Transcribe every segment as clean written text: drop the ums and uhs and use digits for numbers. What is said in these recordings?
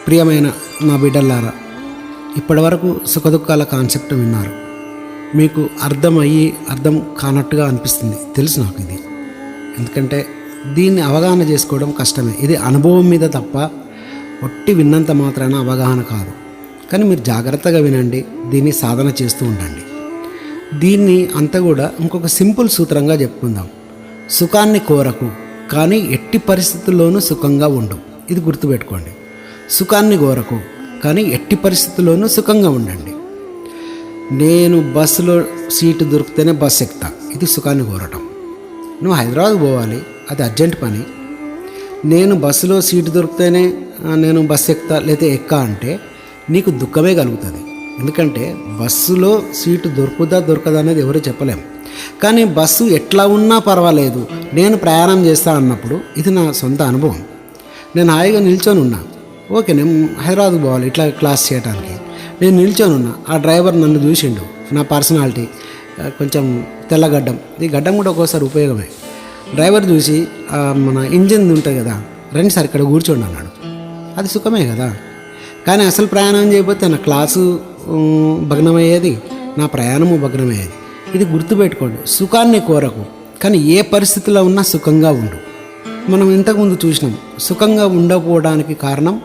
ప్రియమైన నా బిడ్డలారా, ఇప్పటివరకు సుఖదుఖాల కాన్సెప్ట్ విన్నారు. మీకు అర్థం కానట్టుగా అనిపిస్తుంది, తెలుసు నాకు ఇది. ఎందుకంటే దీన్ని అవగాహన చేసుకోవడం కష్టమే. ఇది అనుభవం మీద తప్ప ఒట్టి విన్నంత మాత్రాన అవగాహన కాదు. కానీ మీరు జాగ్రత్తగా వినండి, దీన్ని సాధన చేస్తూ ఉండండి. దీన్ని అంతా కూడా ఇంకొక సింపుల్ సూత్రంగా చెప్పుకుందాం. సుఖాన్ని కోరకు, కానీ ఎట్టి పరిస్థితుల్లోనూ సుఖంగా ఉండు. ఇది గుర్తుపెట్టుకోండి. సుఖాన్ని కోరకు, కానీ ఎట్టి పరిస్థితుల్లోనూ సుఖంగా ఉండండి. నేను బస్సులో సీటు దొరికితేనే బస్సు ఎక్కుతా, ఇది సుఖాన్ని కోరటం. నువ్వు హైదరాబాద్ పోవాలి, అది అర్జెంట్ పని. నేను బస్సులో సీటు దొరికితేనే నేను బస్సు ఎక్కుతా లేకపోతే ఎక్కా అంటే నీకు దుఃఖమే కలుగుతుంది. ఎందుకంటే బస్సులో సీటు దొరకదా అనేది ఎవరు చెప్పలేం. కానీ బస్సు ఎట్లా ఉన్నా పర్వాలేదు, నేను ప్రయాణం చేస్తా అన్నప్పుడు ఇది నా సొంత అనుభవం. నేను హాయిగా నిల్చొని ఉన్నా, ఓకే నేను హైదరాబాద్కి పోవాలి ఇట్లా క్లాస్ చేయడానికి. నేను నిల్చొని ఉన్నా, ఆ డ్రైవర్ నన్ను చూసిండు, నా పర్సనాలిటీ కొంచెం తెల్లగడ్డం, ఈ గడ్డం కూడా ఒక్కోసారి ఉపయోగమే. డ్రైవర్ చూసి మన ఇంజిన్ ఉంటుంది కదా, రండి సార్ ఇక్కడ కూర్చోండి అన్నాడు, అది సుఖమే కదా. కానీ అసలు ప్రయాణం చేయకపోతే నా క్లాసు భగ్నమయ్యేది, నా ప్రయాణము భగ్నమయ్యేది. ఇది గుర్తుపెట్టుకోండి. సుఖాన్ని కోరకు, కానీ ఏ పరిస్థితిలో ఉన్నా సుఖంగా ఉండు. మనం ఇంతకుముందు చూసినాం, సుఖంగా ఉండకపోవడానికి కారణం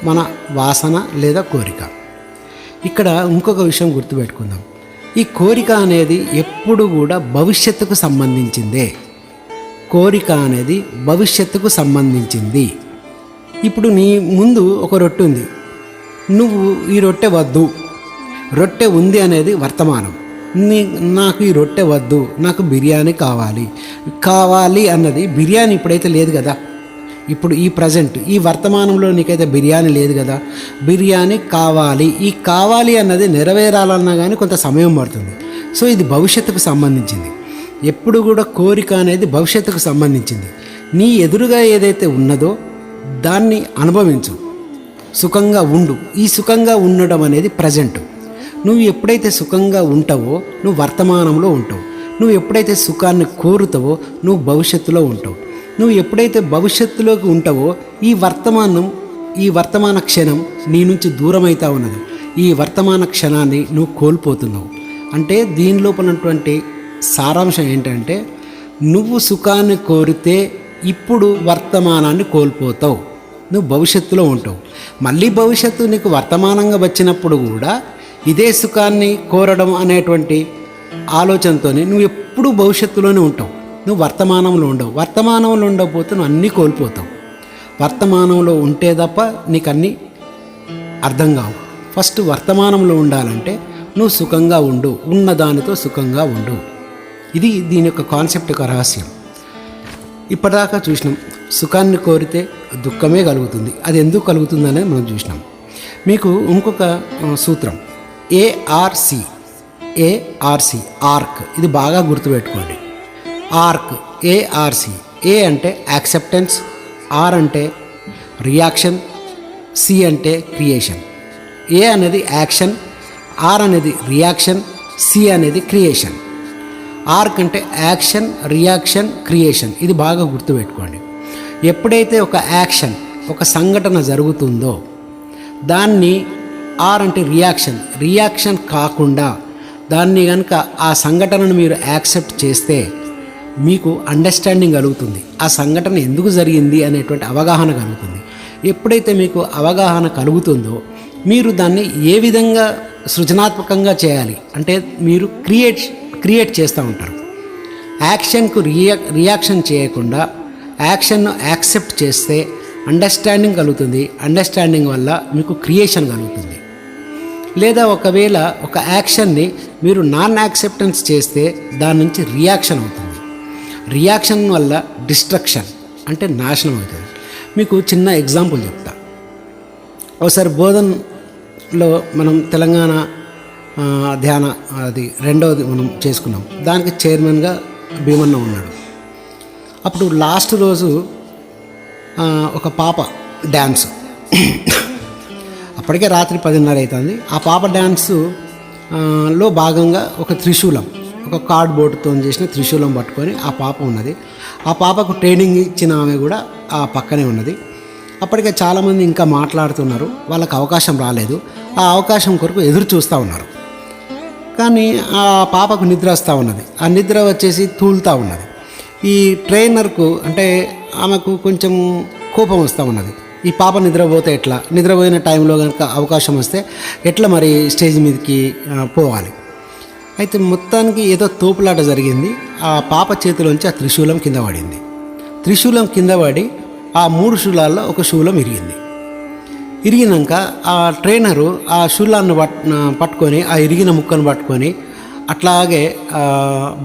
మన వాసన లేదా కోరిక. ఇక్కడ ఇంకొక విషయం గుర్తుపెట్టుకుందాం. ఈ కోరిక అనేది ఎప్పుడు కూడా భవిష్యత్తుకు సంబంధించిందే. కోరిక అనేది భవిష్యత్తుకు సంబంధించింది. ఇప్పుడు నీ ముందు ఒక రొట్టె ఉంది, నువ్వు ఈ రొట్టె వద్దు, రొట్టె ఉంది అనేది వర్తమానం. నాకు ఈ రొట్టె వద్దు, నాకు బిర్యానీ కావాలి అన్నది బిర్యానీ ఇప్పుడైతే లేదు కదా. ఇప్పుడు ఈ ప్రజెంట్ ఈ వర్తమానంలో నీకైతే బిర్యానీ లేదు కదా. బిర్యానీ కావాలి, ఈ కావాలి అన్నది నెరవేరాలన్నా కానీ కొంత సమయం పడుతుంది. సో ఇది భవిష్యత్తుకు సంబంధించింది. ఎప్పుడు కూడా కోరిక అనేది భవిష్యత్తుకు సంబంధించింది. నీ ఎదురుగా ఏదైతే ఉన్నదో దాన్ని అనుభవించు, సుఖంగా ఉండు. ఈ సుఖంగా ఉండడం అనేది ప్రజెంట్. నువ్వు ఎప్పుడైతే సుఖంగా ఉంటావో నువ్వు వర్తమానంలో ఉంటావు. నువ్వు ఎప్పుడైతే సుఖాన్ని కోరుతావో నువ్వు భవిష్యత్తులో ఉంటావు. నువ్వు ఎప్పుడైతే భవిష్యత్తులోకి ఉంటావో ఈ వర్తమాన క్షణం నీ నుంచి దూరం అవుతా ఉన్నది. ఈ వర్తమాన క్షణాన్ని నువ్వు కోల్పోతున్నావు. అంటే దీని లోపలటువంటి సారాంశం ఏంటంటే, నువ్వు సుఖాన్ని కోరితే ఇప్పుడు వర్తమానాన్ని కోల్పోతావు, నువ్వు భవిష్యత్తులో ఉంటావు. మళ్ళీ భవిష్యత్తు నీకు వర్తమానంగా వచ్చినప్పుడు కూడా ఇదే సుఖాన్ని కోరడం అనేటువంటి ఆలోచనతో నువ్వు ఎప్పుడూ భవిష్యత్తులోనే ఉంటావు, నువ్వు వర్తమానంలో ఉండవు. వర్తమానంలో ఉండకపోతే నువ్వు అన్నీ కోల్పోతావు. వర్తమానంలో ఉంటే తప్ప నీకు అన్నీ అర్థం కావు. ఫస్ట్ వర్తమానంలో ఉండాలంటే నువ్వు సుఖంగా ఉండు, ఉన్నదానితో సుఖంగా ఉండు. ఇది దీని యొక్క కాన్సెప్ట్ యొక్క రహస్యం. ఇప్పటిదాకా చూసినాం, సుఖాన్ని కోరితే దుఃఖమే కలుగుతుంది. అది ఎందుకు కలుగుతుంది అనేది మనం చూసినాం. మీకు ఇంకొక సూత్రం ఏఆర్సి, ఆర్క్, ఇది బాగా గుర్తుపెట్టుకోండి. Arc, ARC. ఏ అంటే యాక్సెప్టెన్స్, ఆర్ అంటే రియాక్షన్, సి అంటే క్రియేషన్. ఏ అనేది యాక్షన్, ఆర్ అనేది రియాక్షన్, సి అనేది క్రియేషన్. ఆర్క్ అంటే యాక్షన్, రియాక్షన్, క్రియేషన్. ఇది బాగా గుర్తుపెట్టుకోండి. ఎప్పుడైతే ఒక యాక్షన్, ఒక సంఘటన జరుగుతుందో దాన్ని ఆర్ అంటే రియాక్షన్ కాకుండా దాన్ని కనుక ఆ సంఘటనను మీరు యాక్సెప్ట్ చేస్తే మీకు అండర్స్టాండింగ్ కలుగుతుంది. ఆ సంఘటన ఎందుకు జరిగింది అనేటువంటి అవగాహన కలుగుతుంది. ఎప్పుడైతే మీకు అవగాహన కలుగుతుందో మీరు దాన్ని ఏ విధంగా సృజనాత్మకంగా చేయాలి అంటే మీరు క్రియేట్ చేస్తూ ఉంటారు. యాక్షన్కు రియాక్షన్ చేయకుండా యాక్షన్ను యాక్సెప్ట్ చేస్తే అండర్స్టాండింగ్ కలుగుతుంది. అండర్స్టాండింగ్ వల్ల మీకు క్రియేషన్ కలుగుతుంది. లేదా ఒకవేళ ఒక యాక్షన్ని మీరు నాన్ యాక్సెప్టెన్స్ చేస్తే దాని నుంచి రియాక్షన్ అవుతుంది. రియాక్షన్ వల్ల డిస్ట్రక్షన్ అంటే నాశనం అవుతుంది. మీకు చిన్న ఎగ్జాంపుల్ చెప్తా. ఒకసారి బోధనలో మనం తెలంగాణ ధ్యాన అది రెండవది మనం చేసుకున్నాం. దానికి చైర్మన్గా భీమన్న ఉన్నాడు. అప్పుడు లాస్ట్ రోజు ఒక పాప డ్యాన్స్, అప్పటికే రాత్రి 10:30 అవుతుంది. ఆ పాప డ్యాన్స్లో భాగంగా ఒక త్రిశూలం, ఒక కార్డ్బోర్డ్తో చేసిన త్రిశూలం పట్టుకొని ఆ పాప ఉన్నది. ఆ పాపకు ట్రైనింగ్ ఇచ్చిన ఆమె కూడా ఆ పక్కనే ఉన్నది. అప్పటికే చాలామంది ఇంకా మాట్లాడుతున్నారు, వాళ్ళకి అవకాశం రాలేదు. ఆ అవకాశం కొరకు ఎదురు చూస్తూ ఉన్నారు. కానీ ఆ పాపకు నిద్ర వస్తూ ఉన్నది. ఆ నిద్ర వచ్చేసి తూలుతూ ఉన్నది. ఈ ట్రైనర్కు అంటే ఆమెకు కొంచెం కోపం వస్తూ ఉన్నది. ఈ పాప నిద్రపోతే ఎట్లా, నిద్రపోయిన టైంలో కనుక అవకాశం వస్తే ఎట్లా మరి స్టేజ్ మీదకి పోవాలి. అయితే మొత్తానికి ఏదో తోపులాట జరిగింది. ఆ పాప చేతిలోంచి ఆ త్రిశూలం కింద పడింది. త్రిశూలం కింద పడి ఆ 3 శూలాల్లో ఒక శూలం ఇరిగినాక ఆ ట్రైనరు ఆ శూలాన్ని పట్టుకొని ఆ ఇరిగిన ముక్కను పట్టుకొని అట్లాగే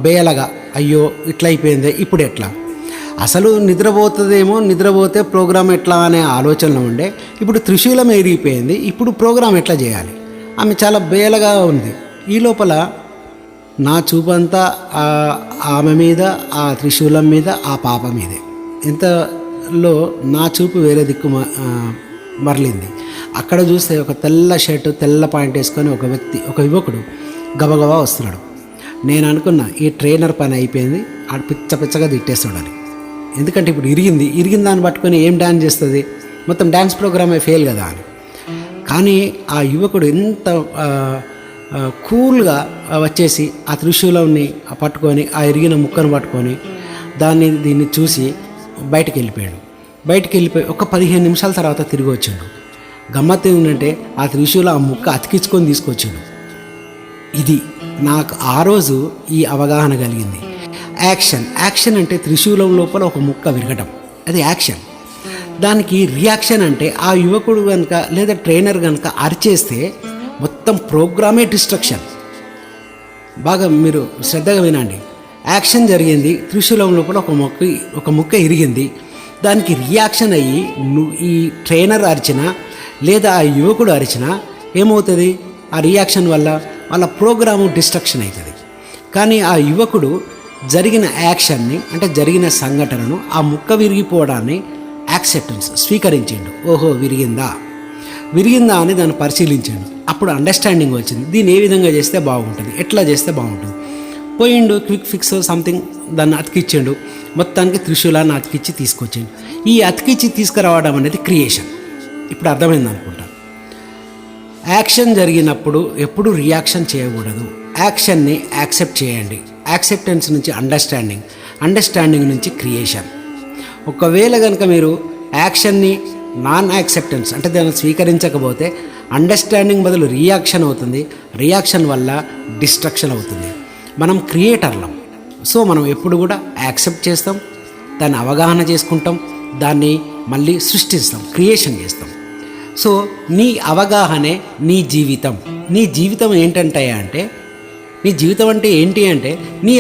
బేలగా అయ్యో ఇట్లా అయిపోయింది, ఇప్పుడు ఎట్లా, అసలు నిద్రపోతుందేమో, నిద్రపోతే ప్రోగ్రామ్ ఎట్లా అనే ఆలోచనలో ఉండే, ఇప్పుడు త్రిశూలం ఇరిగిపోయింది, ఇప్పుడు ప్రోగ్రామ్ ఎట్లా చేయాలి. ఆమె చాలా బేలగా ఉంది. ఈ లోపల నా చూపంతా ఆమె మీద, ఆ త్రిశూలం మీద, ఆ పాప మీదే. ఇంతలో నా చూపు వేరే దిక్కు మరలింది. అక్కడ చూస్తే ఒక తెల్ల షర్టు, తెల్ల ప్యాంట్ వేసుకొని ఒక యువకుడు గబగబా వస్తున్నాడు. నేను అనుకున్నా ఈ ట్రైనర్ పని అయిపోయింది, ఆడు పిచ్చగా తిట్టేస్తాడని. ఎందుకంటే ఇప్పుడు ఇరిగిన దాన్ని పట్టుకొని ఏం డ్యాన్స్ చేస్తుంది, మొత్తం డ్యాన్స్ ప్రోగ్రామే ఫెయిల్ కదా అని. కానీ ఆ యువకుడు ఎంత కూల్గా వచ్చేసి ఆ త్రిశూలంని పట్టుకొని ఆ ఇరిగిన ముక్కను పట్టుకొని దీన్ని చూసి బయటికి వెళ్ళిపోయి ఒక 15 నిమిషాల తర్వాత తిరిగి వచ్చాడు. గమ్మత్తు ఏంటంటే ఆ త్రిశూలం ఆ ముక్క అతికించుకొని తీసుకొచ్చాడు. ఇది నాకు ఆ రోజు ఈ అవగాహన కలిగింది. యాక్షన్ అంటే త్రిశూలం లోపల ఒక ముక్క విరగడం, అది యాక్షన్. దానికి రియాక్షన్ అంటే ఆ యువకుడు కనుక లేదా ట్రైనర్ కనుక అరిచేస్తే మొత్తం ప్రోగ్రామే డిస్ట్రక్షన్. బాగా మీరు శ్రద్ధగా వినండి. యాక్షన్ జరిగింది, త్రిశూలం లోపల ఒక ముక్క ఇరిగింది. దానికి రియాక్షన్ అయ్యి ఈ ట్రైనర్ అరిచినా లేదా ఆ యువకుడు అరిచినా ఏమవుతుంది, ఆ రియాక్షన్ వల్ల వాళ్ళ ప్రోగ్రాము డిస్ట్రక్షన్ అవుతుంది. కానీ ఆ యువకుడు జరిగిన యాక్షన్ని అంటే జరిగిన సంఘటనను, ఆ ముక్క విరిగిపోవడాన్ని యాక్సెప్టెన్స్ స్వీకరించిండు. ఓహో విరిగిందా అని దాన్ని పరిశీలించాడు. అప్పుడు అండర్స్టాండింగ్ వచ్చింది, దీన్ని ఏ విధంగా చేస్తే బాగుంటుంది, ఎట్లా చేస్తే బాగుంటుంది. పోయిండు క్విక్ ఫిక్స్ సంథింగ్ దాన్ని అతికిచ్చాడు. మొత్తానికి త్రిశూలాన్ని అతికిచ్చి తీసుకొచ్చాడు. ఈ అతికిచ్చి తీసుకురావడం అనేది క్రియేషన్. ఇప్పుడు అర్థమైంది అనుకుంటా. యాక్షన్ జరిగినప్పుడు ఎప్పుడు రియాక్షన్ చేయకూడదు. యాక్షన్ని యాక్సెప్ట్ చేయండి. యాక్సెప్టెన్స్ నుంచి అండర్స్టాండింగ్ నుంచి క్రియేషన్. ఒకవేళ కనుక మీరు యాక్షన్ని నాన్ యాక్సెప్టెన్స్ అంటే దాన్ని స్వీకరించకపోతే అండర్స్టాండింగ్ బదులు రియాక్షన్ అవుతుంది. రియాక్షన్ వల్ల డిస్ట్రక్షన్ అవుతుంది. మనం క్రియేటర్లం. సో మనం ఎప్పుడు కూడా యాక్సెప్ట్ చేస్తాం, దాన్ని అవగాహన చేసుకుంటాం, దాన్ని మళ్ళీ సృష్టిస్తాం, క్రియేషన్ చేస్తాం. సో నీ అవగాహనే నీ జీవితం ఏంటంటే నీ జీవితం అంటే ఏంటి అంటే నీ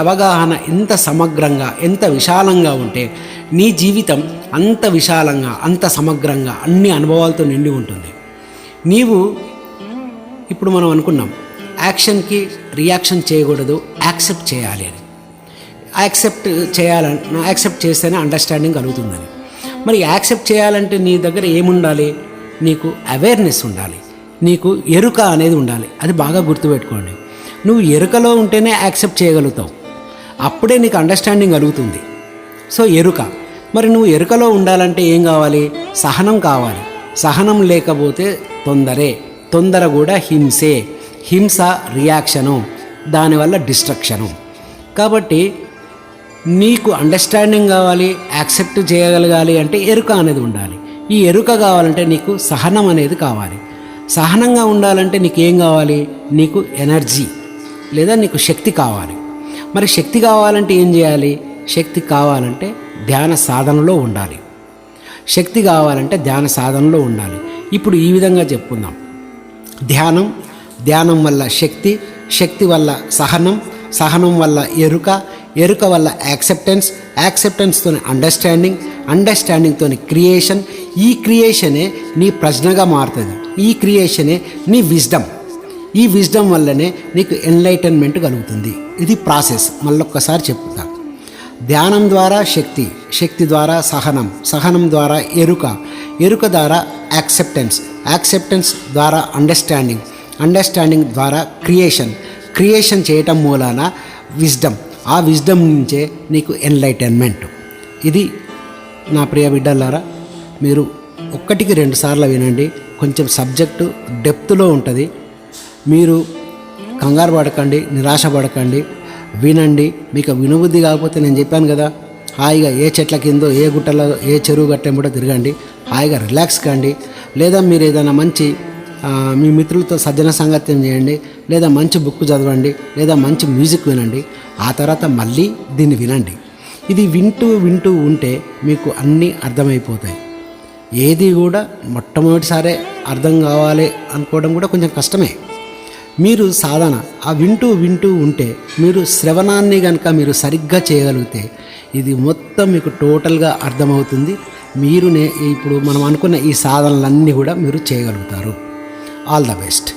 అవగాహన ఎంత సమగ్రంగా, ఎంత విశాలంగా ఉంటే నీ జీవితం అంత విశాలంగా, అంత సమగ్రంగా అన్ని అనుభవాలతో నిండి ఉంటుంది. నీవు ఇప్పుడు మనం అనుకున్నాం యాక్షన్కి రియాక్షన్ చేయకూడదు, యాక్సెప్ట్ చేయాలి అని. యాక్సెప్ట్ చేస్తేనే అండర్స్టాండింగ్ కలుగుతుందని. మరి యాక్సెప్ట్ చేయాలంటే నీ దగ్గర ఏముండాలి, నీకు అవేర్నెస్ ఉండాలి, నీకు ఎరుక అనేది ఉండాలి. అది బాగా గుర్తుపెట్టుకోండి. నువ్వు ఎరుకలో ఉంటేనే యాక్సెప్ట్ చేయగలుగుతావు, అప్పుడే నీకు అండర్స్టాండింగ్ కలుగుతుంది. సో ఎరుక. మరి నువ్వు ఎరుకలో ఉండాలంటే ఏం కావాలి, సహనం కావాలి. సహనం లేకపోతే తొందర కూడా హింస రియాక్షను, దానివల్ల డిస్ట్రక్షను. కాబట్టి నీకు అండర్స్టాండింగ్ కావాలి, యాక్సెప్ట్ చేయగలగాలి అంటే ఎరుక అనేది ఉండాలి. ఈ ఎరుక కావాలంటే నీకు సహనం అనేది కావాలి. సహనంగా ఉండాలంటే నీకు ఏం కావాలి, నీకు ఎనర్జీ లేదా నీకు శక్తి కావాలి. మరి శక్తి కావాలంటే ఏం చేయాలి, శక్తి కావాలంటే ధ్యాన సాధనలో ఉండాలి. ఇప్పుడు ఈ విధంగా చెప్పుకుందాం. ధ్యానం వల్ల శక్తి వల్ల సహనం వల్ల ఎరుక వల్ల యాక్సెప్టెన్స్తో అండర్స్టాండింగ్తో క్రియేషన్. ఈ క్రియేషనే నీ ప్రజ్ఞగా మారుతుంది. ఈ క్రియేషనే నీ ఈ విజ్డమ్ వల్లనే నీకు ఎన్లైటన్మెంట్ కలుగుతుంది. ఇది ప్రాసెస్. మళ్ళొక్కసారి చెప్తా. ధ్యానం ద్వారా శక్తి ద్వారా సహనం ద్వారా ఎరుక ద్వారా యాక్సెప్టెన్స్ ద్వారా అండర్స్టాండింగ్ ద్వారా క్రియేషన్ చేయటం మూలాన విజ్డమ్. ఆ విజ్డమ్ నుంచే నీకు ఎన్లైటన్మెంట్. ఇది నా ప్రియ బిడ్డలారా, మీరు 1-2 సార్లు వినండి. కొంచెం సబ్జెక్టు డెప్త్లో ఉంటుంది. మీరు కంగారు పడకండి, నిరాశ పడకండి, వినండి. మీకు వినుబుద్ధి కాకపోతే నేను చెప్పాను కదా, హాయిగా ఏ చెట్ల కిందో, ఏ గుట్టలో, ఏ చెరువు గట్టెంబడో తిరగండి, హాయిగా రిలాక్స్ కండి. లేదా మీరు ఏదైనా మంచి మీ మిత్రులతో సజ్జన సంగత్యం చేయండి, లేదా మంచి బుక్ చదవండి, లేదా మంచి మ్యూజిక్ వినండి. ఆ తర్వాత మళ్ళీ దీన్ని వినండి. ఇది వింటూ వింటూ ఉంటే మీకు అన్నీ అర్థమైపోతాయి. ఏది కూడా మొట్టమొదటిసారే అర్థం కావాలి అనుకోవడం కూడా కొంచెం కష్టమే. మీరు సాధన వింటూ వింటూ ఉంటే, మీరు శ్రవణాన్ని కనుక మీరు సరిగ్గా చేయగలిగితే ఇది మొత్తం మీకు టోటల్గా అర్థమవుతుంది. మీరు ఇప్పుడు మనం అనుకున్న ఈ సాధనలన్నీ కూడా మీరు చేయగలుగుతారు. All the best.